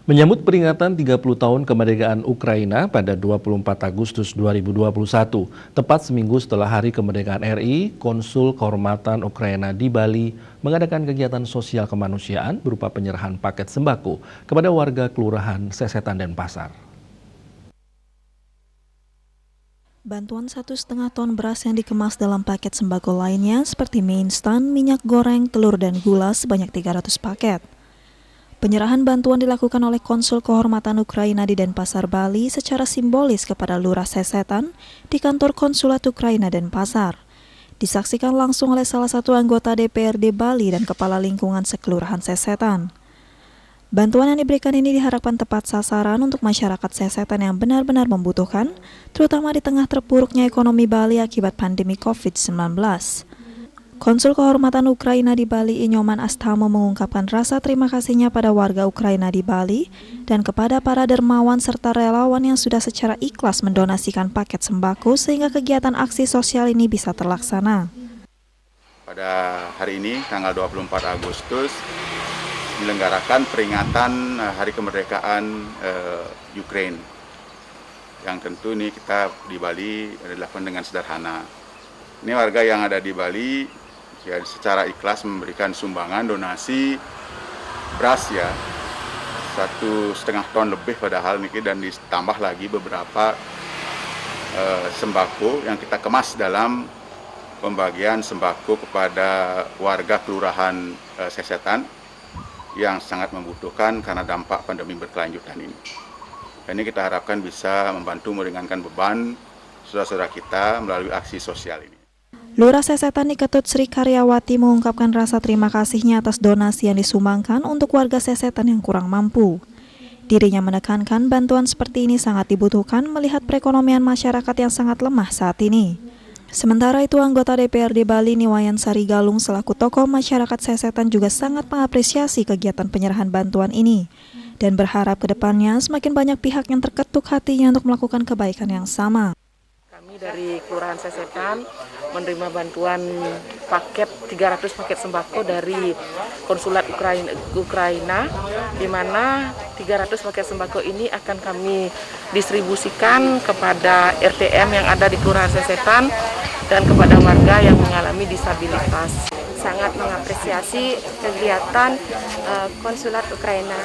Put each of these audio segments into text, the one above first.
Menyambut peringatan 30 tahun kemerdekaan Ukraina pada 24 Agustus 2021, tepat seminggu setelah Hari Kemerdekaan RI, Konsul Kehormatan Ukraina di Bali mengadakan kegiatan sosial kemanusiaan berupa penyerahan paket sembako kepada warga Kelurahan Sesetan Denpasar. Bantuan 1,5 ton beras yang dikemas dalam paket sembako lainnya seperti mie instan, minyak goreng, telur, dan gula sebanyak 300 paket. Penyerahan bantuan dilakukan oleh Konsul Kehormatan Ukraina di Denpasar, Bali secara simbolis kepada Lurah Sesetan di kantor Konsulat Ukraina Denpasar. Disaksikan langsung oleh salah satu anggota DPRD Bali dan Kepala Lingkungan Sekelurahan Sesetan. Bantuan yang diberikan ini diharapkan tepat sasaran untuk masyarakat Sesetan yang benar-benar membutuhkan, terutama di tengah terpuruknya ekonomi Bali akibat pandemi COVID-19. Konsul Kehormatan Ukraina di Bali Inyoman Astamo mengungkapkan rasa terima kasihnya pada warga Ukraina di Bali dan kepada para dermawan serta relawan yang sudah secara ikhlas mendonasikan paket sembako sehingga kegiatan aksi sosial ini bisa terlaksana. Pada hari ini, tanggal 24 Agustus, dilenggarakan peringatan Hari Kemerdekaan Ukraina. Yang tentu ini kita di Bali dilakukan dengan sederhana. Ini warga yang ada di Bali ya secara ikhlas memberikan sumbangan donasi beras ya 1,5 ton lebih padahal niki, dan ditambah lagi beberapa sembako yang kita kemas dalam pembagian sembako kepada warga Kelurahan Sesetan yang sangat membutuhkan karena dampak pandemi berkelanjutan ini. Dan ini kita harapkan bisa membantu meringankan beban saudara-saudara kita melalui aksi sosial ini. Lurah Sesetan di Ketut Sri Karyawati mengungkapkan rasa terima kasihnya atas donasi yang disumbangkan untuk warga Sesetan yang kurang mampu. Dirinya menekankan bantuan seperti ini sangat dibutuhkan melihat perekonomian masyarakat yang sangat lemah saat ini. Sementara itu, anggota DPRD Bali Niwayan Sarigalung selaku tokoh masyarakat Sesetan juga sangat mengapresiasi kegiatan penyerahan bantuan ini dan berharap ke depannya semakin banyak pihak yang terketuk hatinya untuk melakukan kebaikan yang sama. Kami dari Kelurahan Sesetan menerima bantuan paket 300 paket sembako dari Konsulat Ukraina, di mana 300 paket sembako ini akan kami distribusikan kepada RTM yang ada di Kelurahan Sesetan dan kepada warga yang mengalami disabilitas. Sangat mengapresiasi kegiatan Konsulat Ukraina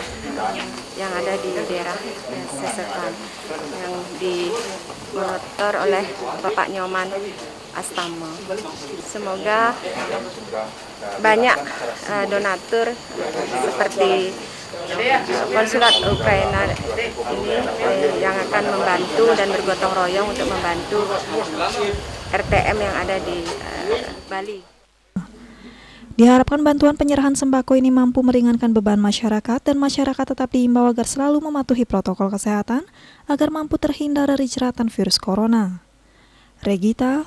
yang ada di daerah Sesetan yang dimotor oleh Bapak Nyoman Astamo. Semoga banyak donatur seperti Konsulat Ukraina ini yang akan membantu dan bergotong royong untuk membantu RTM yang ada di Bali. Diharapkan bantuan penyerahan sembako ini mampu meringankan beban masyarakat dan masyarakat tetap diimbau agar selalu mematuhi protokol kesehatan agar mampu terhindar dari jeratan virus corona. Regita